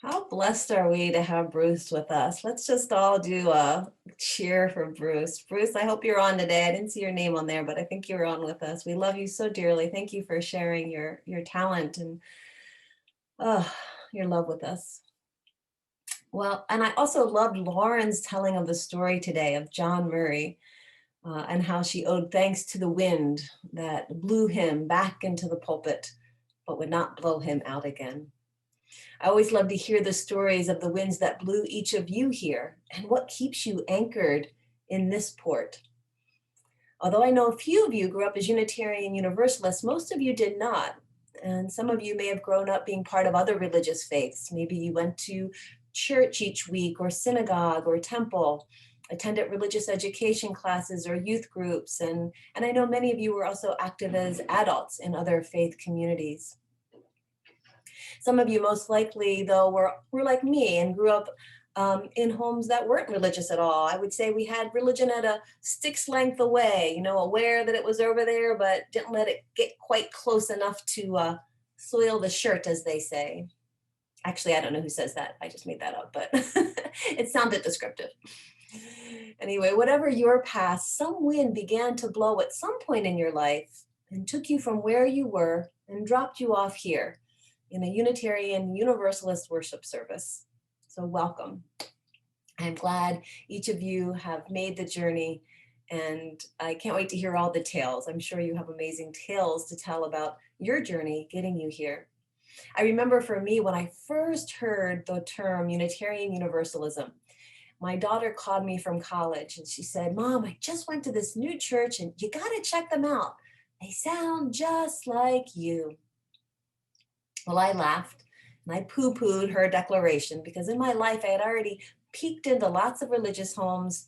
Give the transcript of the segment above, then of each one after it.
How blessed are we to have Bruce with us? Let's just all do a cheer for Bruce. Bruce, I hope you're on today. I didn't see your name on there, but I think you're on with us. We love you so dearly. Thank you for sharing your talent and uh, your love with us. Well, and I also loved Lauren's telling of the story today of John Murray and how she owed thanks to the wind that blew him back into the pulpit, but would not blow him out again. I always love to hear the stories of the winds that blew each of you here and what keeps you anchored in this port. Although I know a few of you grew up as Unitarian Universalists, most of you did not. And some of you may have grown up being part of other religious faiths. Maybe you went to church each week or synagogue or temple, attended religious education classes or youth groups. And I know many of you were also active as adults in other faith communities. Some of you most likely, though, were like me and grew up in homes that weren't religious at all. I would say we had religion at a stick's length away, aware that it was over there, but didn't let it get quite close enough to soil the shirt, as they say. Actually, I don't know who says that. I just made that up, but it sounded descriptive. Anyway, whatever your past, some wind began to blow at some point in your life and took you from where you were and dropped you off here in a Unitarian Universalist worship service. So welcome. I'm glad each of you have made the journey, and I can't wait to hear all the tales. I'm sure you have amazing tales to tell about your journey getting you here. I remember for me, when I first heard the term Unitarian Universalism, my daughter called me from college and she said, "Mom, I just went to this new church and you got to check them out. They sound just like you." Well, I laughed and I poo-pooed her declaration because in my life I had already peeked into lots of religious homes,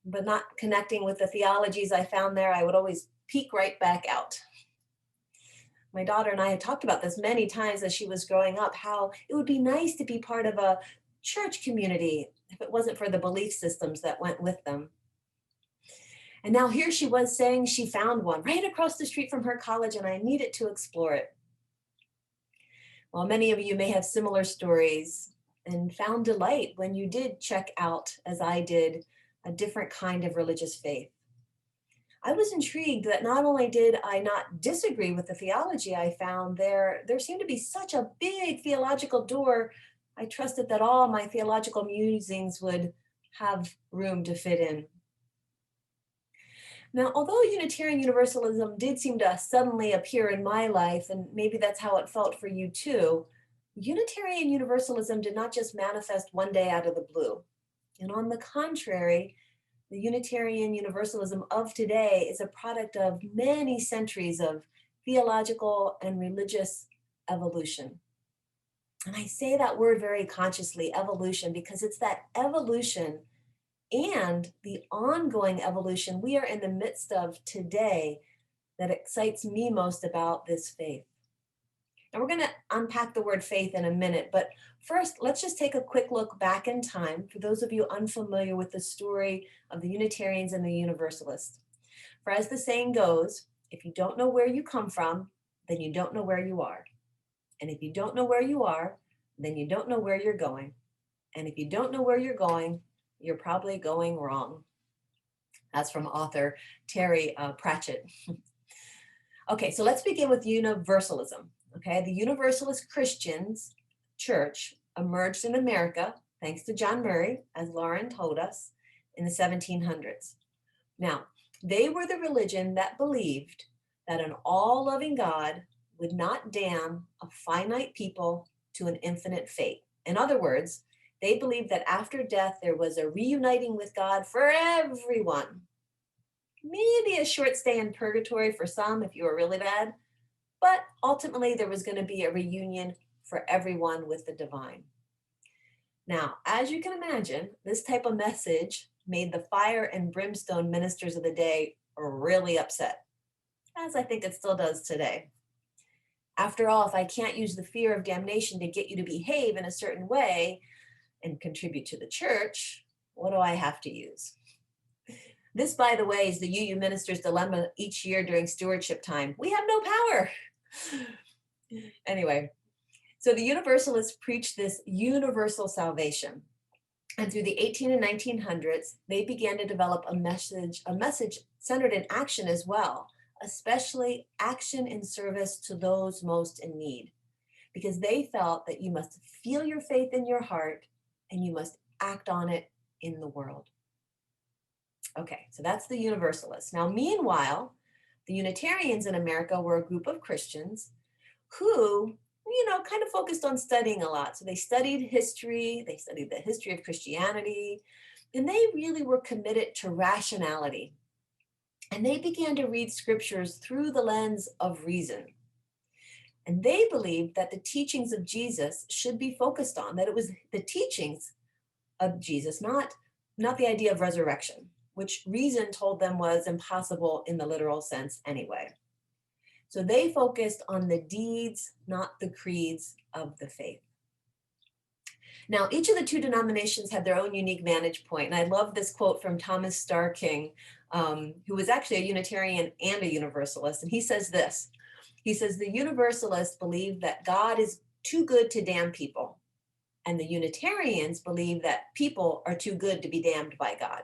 but not connecting with the theologies I found there, I would always peek right back out. My daughter and I had talked about this many times as she was growing up, how it would be nice to be part of a church community if it wasn't for the belief systems that went with them. And now here she was saying she found one right across the street from her college and I needed to explore it. Well, many of you may have similar stories and found delight when you did check out, as I did, a different kind of religious faith. I was intrigued that not only did I not disagree with the theology I found there seemed to be such a big theological door. I trusted that all my theological musings would have room to fit in. Now, although Unitarian Universalism did seem to suddenly appear in my life, and maybe that's how it felt for you too, Unitarian Universalism did not just manifest one day out of the blue. And on the contrary, the Unitarian Universalism of today is a product of many centuries of theological and religious evolution. And I say that word very consciously, evolution, because it's that evolution and the ongoing evolution we are in the midst of today that excites me most about this faith. And we're going to unpack the word faith in a minute, but first, let's just take a quick look back in time for those of you unfamiliar with the story of the Unitarians and the Universalists. For as the saying goes, if you don't know where you come from, then you don't know where you are. And if you don't know where you are, then you don't know where you're going. And if you don't know where you're going, you're probably going wrong. That's from author Terry Pratchett. Okay, so let's begin with universalism. Okay, the Universalist Christians church emerged in America, thanks to John Murray, as Lauren told us, in the 1700s. Now, they were the religion that believed that an all-loving God would not damn a finite people to an infinite fate. In other words, they believed that after death, there was a reuniting with God for everyone. Maybe a short stay in purgatory for some if you were really bad, but ultimately there was going to be a reunion for everyone with the divine. Now, as you can imagine, this type of message made the fire and brimstone ministers of the day really upset, as I think it still does today. After all, if I can't use the fear of damnation to get you to behave in a certain way and contribute to the church, what do I have to use? This, by the way, is the UU minister's dilemma each year during stewardship time. We have no power. Anyway, So the Universalists preached this universal salvation. And through the 18 and 1900s, they began to develop a message centered in action as well, especially action in service to those most in need, because they felt that you must feel your faith in your heart and you must act on it in the world. Okay, so that's the Universalists. Now, meanwhile, the Unitarians in America were a group of Christians who, kind of focused on studying a lot. So they studied history, they studied the history of Christianity, and they really were committed to rationality. And they began to read scriptures through the lens of reason. And they believed that the teachings of Jesus should be focused on, that it was the teachings of Jesus, not the idea of resurrection, which reason told them was impossible in the literal sense anyway. So they focused on the deeds, not the creeds of the faith. Now, each of the two denominations had their own unique vantage point. And I love this quote from Thomas Starr King, who was actually a Unitarian and a Universalist. And he says this. He says, the Universalists believe that God is too good to damn people. And the Unitarians believe that people are too good to be damned by God.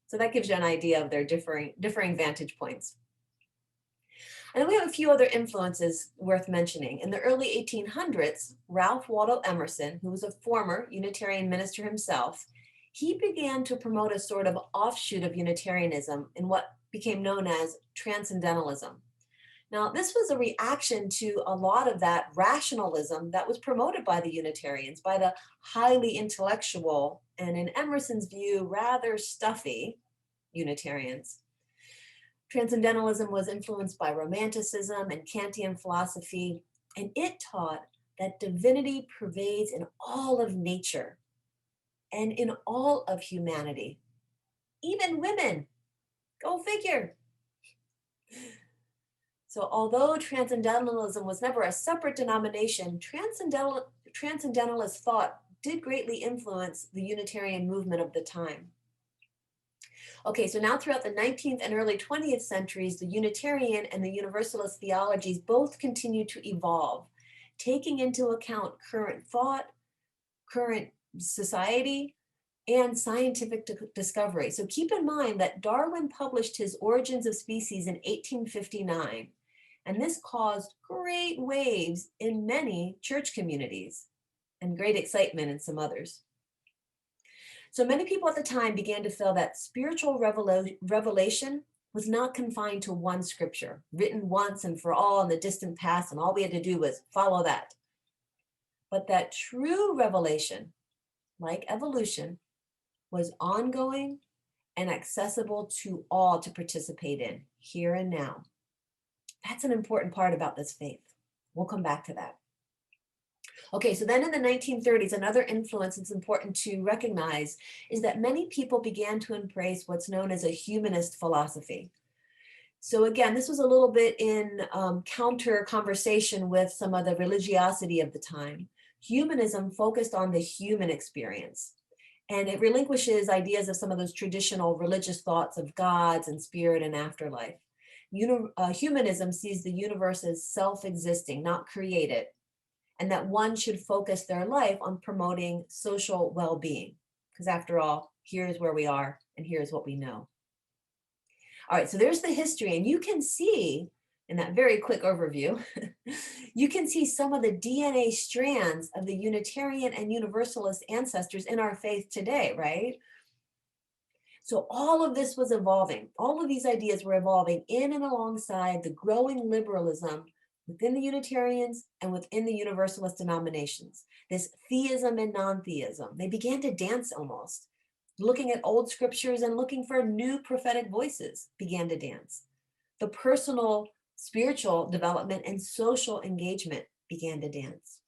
So that gives you an idea of their differing vantage points. And we have a few other influences worth mentioning. In the early 1800s, Ralph Waldo Emerson, who was a former Unitarian minister himself, he began to promote a sort of offshoot of Unitarianism in what became known as Transcendentalism. Now, this was a reaction to a lot of that rationalism that was promoted by the Unitarians, by the highly intellectual, and in Emerson's view, rather stuffy Unitarians. Transcendentalism was influenced by Romanticism and Kantian philosophy, and it taught that divinity pervades in all of nature and in all of humanity, even women. Go figure. So although Transcendentalism was never a separate denomination, Transcendentalist thought did greatly influence the Unitarian movement of the time. Okay, so now throughout the 19th and early 20th centuries, the Unitarian and the Universalist theologies both continue to evolve, taking into account current thought, current society, and scientific discovery. So keep in mind that Darwin published his Origins of Species in 1859, and this caused great waves in many church communities and great excitement in some others. So many people at the time began to feel that spiritual revelation was not confined to one scripture, written once and for all in the distant past, and all we had to do was follow that. But that true revelation, like evolution, was ongoing and accessible to all to participate in, here and now. That's an important part about this faith. We'll come back to that. Okay, so then in the 1930s, another influence that's important to recognize is that many people began to embrace what's known as a humanist philosophy. So again, this was a little bit in counter conversation with some of the religiosity of the time. Humanism focused on the human experience, and it relinquishes ideas of some of those traditional religious thoughts of gods and spirit and afterlife. Humanism sees the universe as self-existing, not created, and that one should focus their life on promoting social well-being. Because after all, here's where we are and here's what we know. All right, so there's the history, and you can see in that very quick overview, you can see some of the DNA strands of the Unitarian and Universalist ancestors in our faith today, right? So all of this was evolving. All of these ideas were evolving in and alongside the growing liberalism within the Unitarians and within the Universalist denominations, this theism and non-theism. They began to dance almost, looking at old scriptures and looking for new prophetic voices began to dance. The personal spiritual development and social engagement began to dance.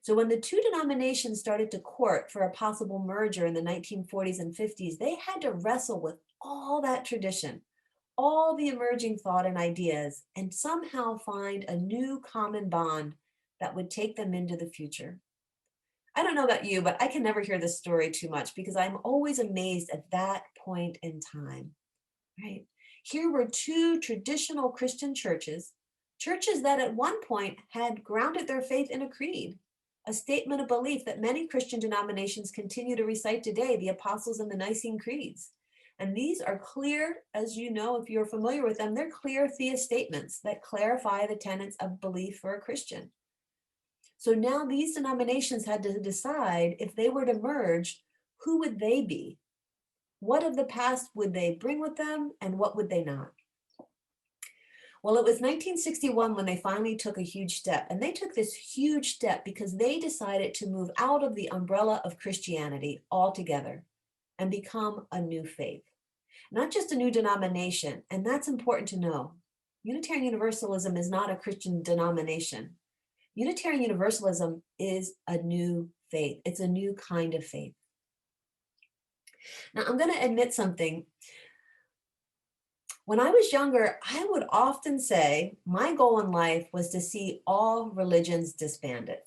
So when the two denominations started to court for a possible merger in the 1940s and 50s, they had to wrestle with all that tradition, all the emerging thought and ideas, and somehow find a new common bond that would take them into the future. I don't know about you, but I can never hear this story too much because I'm always amazed at that point in time, right? Here were two traditional Christian churches Churches that at one point had grounded their faith in a creed, a statement of belief that many Christian denominations continue to recite today, the Apostles and the Nicene Creeds. And these are clear, as you know, if you're familiar with them, they're clear theist statements that clarify the tenets of belief for a Christian. So now these denominations had to decide if they were to merge, who would they be? What of the past would they bring with them, and what would they not? Well, it was 1961 when they finally took a huge step. And they took this huge step because they decided to move out of the umbrella of Christianity altogether and become a new faith, not just a new denomination. And that's important to know. Unitarian Universalism is not a Christian denomination. Unitarian Universalism is a new faith. It's a new kind of faith. Now, I'm going to admit something. When I was younger, I would often say my goal in life was to see all religions disbanded.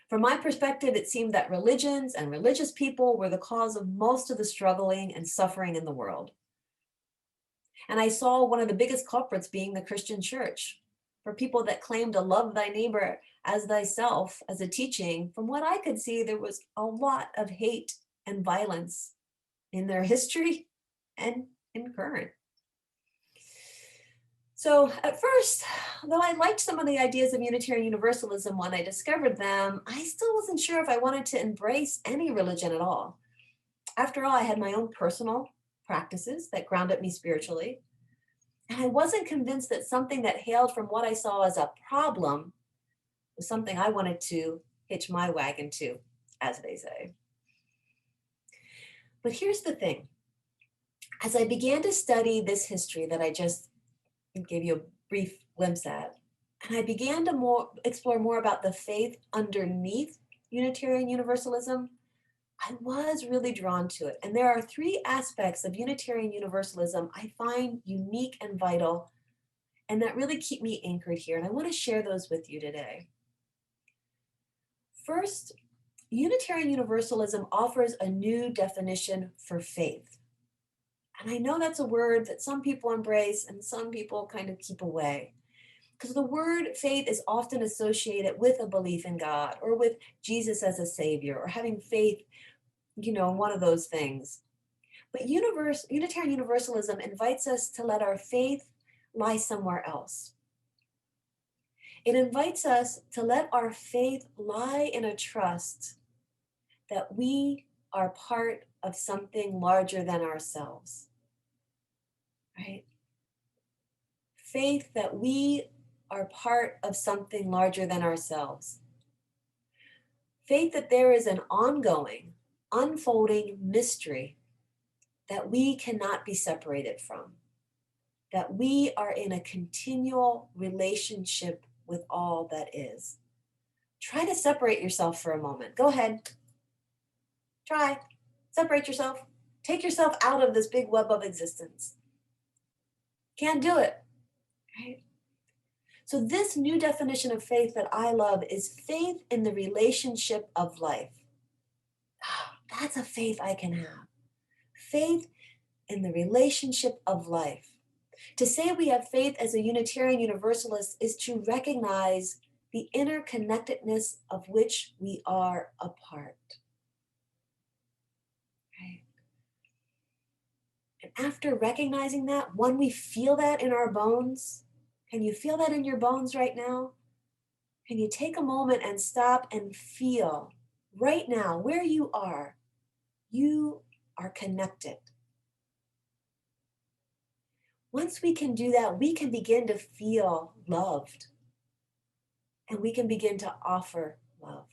From my perspective, it seemed that religions and religious people were the cause of most of the struggling and suffering in the world. And I saw one of the biggest culprits being the Christian church. For people that claimed to love thy neighbor as thyself as a teaching, from what I could see, there was a lot of hate and violence in their history and in current. So at first, though I liked some of the ideas of Unitarian Universalism when I discovered them, I still wasn't sure if I wanted to embrace any religion at all. After all, I had my own personal practices that grounded me spiritually. And I wasn't convinced that something that hailed from what I saw as a problem was something I wanted to hitch my wagon to, as they say. But here's the thing. As I began to study this history that I just gave you a brief glimpse at, and I began to explore more about the faith underneath Unitarian Universalism, I was really drawn to it. And there are three aspects of Unitarian Universalism I find unique and vital, and that really keep me anchored here. And I want to share those with you today. First, Unitarian Universalism offers a new definition for faith. And I know that's a word that some people embrace and some people kind of keep away. Because the word faith is often associated with a belief in God or with Jesus as a savior or having faith, one of those things. But Unitarian Universalism invites us to let our faith lie somewhere else. It invites us to let our faith lie in a trust that we are part of something larger than ourselves, right? Faith that we are part of something larger than ourselves. Faith that there is an ongoing, unfolding mystery that we cannot be separated from, that we are in a continual relationship with all that is. Try to separate yourself for a moment. Go ahead. Try. Separate yourself. Take yourself out of this big web of existence. Can't do it, right? So this new definition of faith that I love is faith in the relationship of life. That's a faith I can have. Faith in the relationship of life. To say we have faith as a Unitarian Universalist is to recognize the interconnectedness of which we are a part. Right? And after recognizing that, when we feel that in our bones, can you feel that in your bones right now? Can you take a moment and stop and feel right now where you are? You are connected. Once we can do that, we can begin to feel loved. And we can begin to offer love.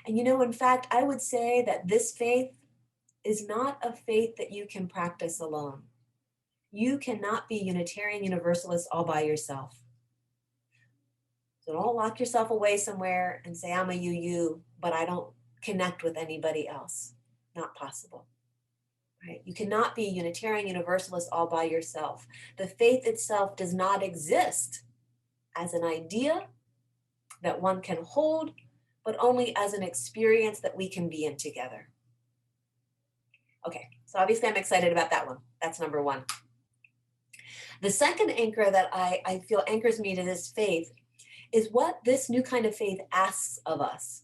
And in fact, I would say that this faith is not a faith that you can practice alone. You cannot be Unitarian Universalist all by yourself. So don't lock yourself away somewhere and say, I'm a UU, but I don't connect with anybody else. Not possible. Right? You cannot be Unitarian Universalist all by yourself. The faith itself does not exist as an idea that one can hold, but only as an experience that we can be in together. Okay, so obviously I'm excited about that one. That's number one. The second anchor that I feel anchors me to this faith is what this new kind of faith asks of us.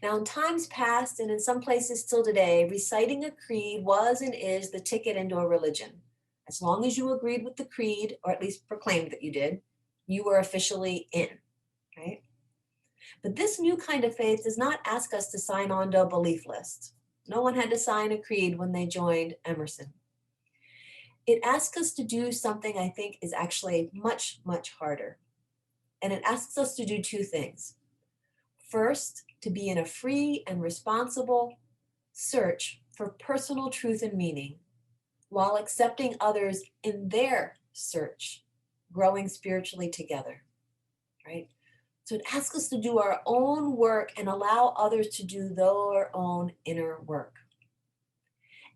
Now, in times past, and in some places still today, reciting a creed was and is the ticket into a religion. As long as you agreed with the creed, or at least proclaimed that you did, you were officially in, right? But this new kind of faith does not ask us to sign on to a belief list. No one had to sign a creed when they joined Emerson. It asks us to do something I think is actually much, much harder. And it asks us to do two things. First, to be in a free and responsible search for personal truth and meaning, while accepting others in their search, growing spiritually together, right? So it asks us to do our own work and allow others to do their own inner work.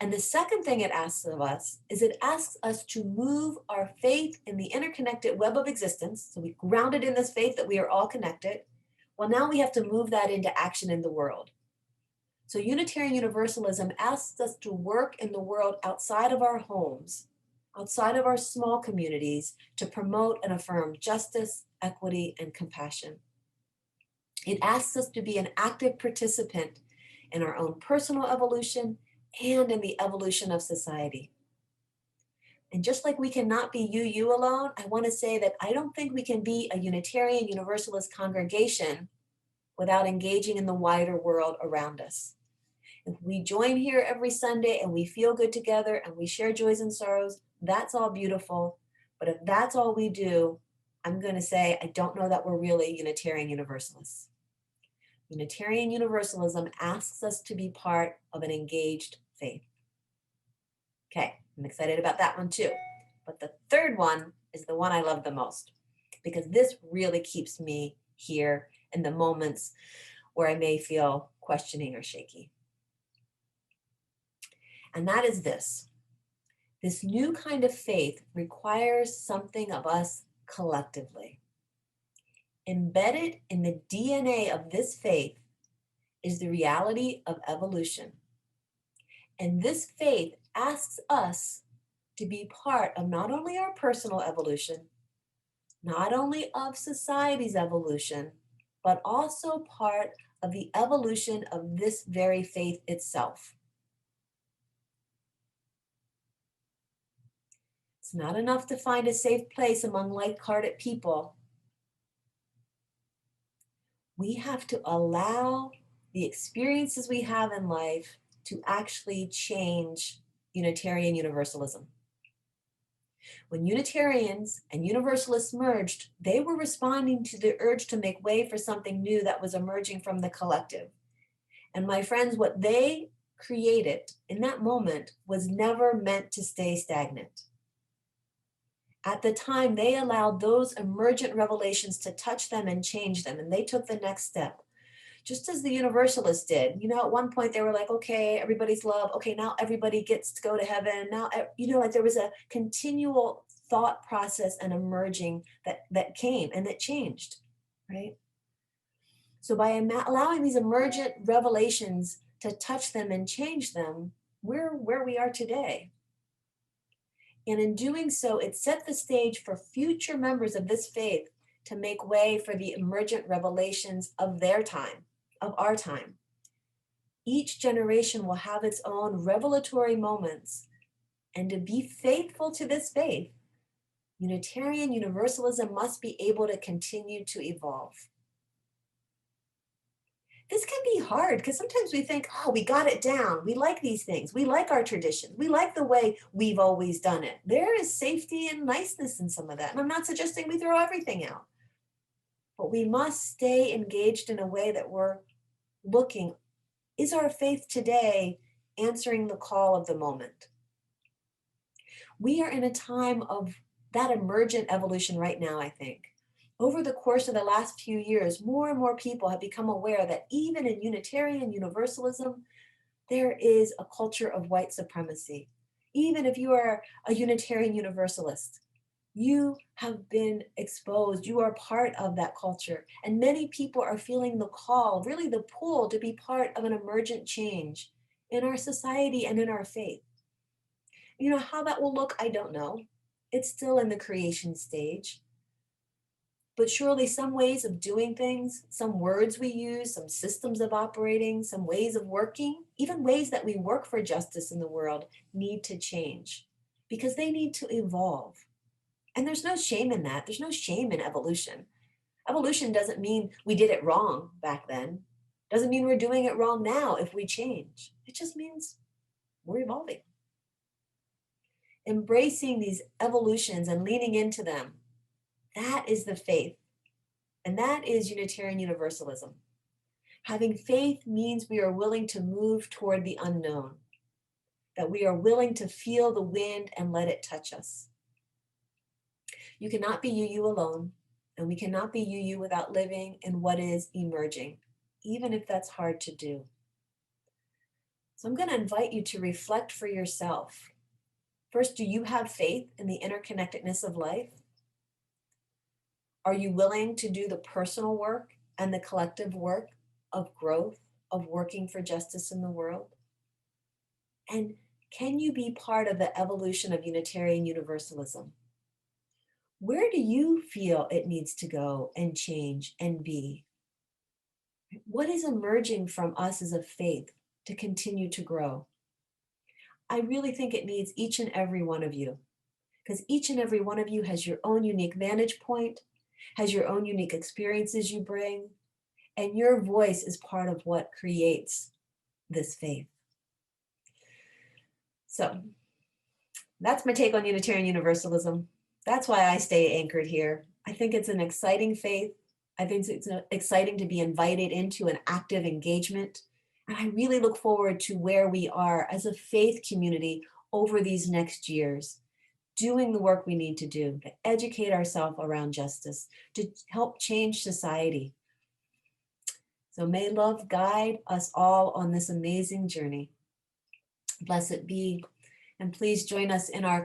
And the second thing it asks of us is it asks us to move our faith in the interconnected web of existence. So we grounded in this faith that we are all connected. Well, now we have to move that into action in the world. So Unitarian Universalism asks us to work in the world outside of our homes, outside of our small communities, to promote and affirm justice, equity, and compassion. It asks us to be an active participant in our own personal evolution and in the evolution of society. And just like we cannot be you alone, I want to say that I don't think we can be a Unitarian Universalist congregation without engaging in the wider world around us. If we join here every Sunday and we feel good together and we share joys and sorrows, that's all beautiful. But if that's all we do, I'm going to say I don't know that we're really Unitarian Universalists. Unitarian Universalism asks us to be part of an engaged faith. Okay, I'm excited about that one too. But the third one is the one I love the most, because this really keeps me here in the moments where I may feel questioning or shaky. And that is this. This new kind of faith requires something of us collectively. Embedded in the DNA of this faith is the reality of evolution. And this faith asks us to be part of not only our personal evolution, not only of society's evolution, but also part of the evolution of this very faith itself. It's not enough to find a safe place among like-hearted people. We have to allow the experiences we have in life to actually change Unitarian Universalism. When Unitarians and Universalists merged, they were responding to the urge to make way for something new that was emerging from the collective. And my friends, what they created in that moment was never meant to stay stagnant. At the time, they allowed those emergent revelations to touch them and change them, and they took the next step. Just as the Universalists did. At one point they were like, okay, everybody's love. Okay, now everybody gets to go to heaven. Now, like there was a continual thought process and emerging that came and that changed, right? So by allowing these emergent revelations to touch them and change them, we're where we are today. And in doing so, it set the stage for future members of this faith to make way for the emergent revelations of their time, of our time. Each generation will have its own revelatory moments, and to be faithful to this faith, Unitarian Universalism must be able to continue to evolve. This can be hard because sometimes we think, oh, we got it down. We like these things. We like our traditions. We like the way we've always done it. There is safety and niceness in some of that. And I'm not suggesting we throw everything out. But we must stay engaged in a way that we're looking, is our faith today answering the call of the moment? We are in a time of that emergent evolution right now, I think. Over the course of the last few years, more and more people have become aware that even in Unitarian Universalism, there is a culture of white supremacy. Even if you are a Unitarian Universalist, you have been exposed, you are part of that culture. And many people are feeling the call, really the pull to be part of an emergent change in our society and in our faith. How that will look, I don't know. It's still in the creation stage. But surely some ways of doing things, some words we use, some systems of operating, some ways of working, even ways that we work for justice in the world need to change because they need to evolve. And there's no shame in that. There's no shame in evolution. Evolution doesn't mean we did it wrong back then. Doesn't mean we're doing it wrong now if we change. It just means we're evolving. Embracing these evolutions and leaning into them, that is the faith. And that is Unitarian Universalism. Having faith means we are willing to move toward the unknown, that we are willing to feel the wind and let it touch us. You cannot be you alone, and we cannot be you without living in what is emerging, even if that's hard to do. So I'm going to invite you to reflect for yourself. First, do you have faith in the interconnectedness of life? Are you willing to do the personal work and the collective work of growth, of working for justice in the world? And can you be part of the evolution of Unitarian Universalism? Where do you feel it needs to go and change and be? What is emerging from us as a faith to continue to grow? I really think it needs each and every one of you, because each and every one of you has your own unique vantage point, has your own unique experiences you bring, and your voice is part of what creates this faith. So that's my take on Unitarian Universalism. That's why I stay anchored here. I think it's an exciting faith. I think it's exciting to be invited into an active engagement. And I really look forward to where we are as a faith community over these next years, doing the work we need to do to educate ourselves around justice, to help change society. So may love guide us all on this amazing journey. Blessed be. And please join us in our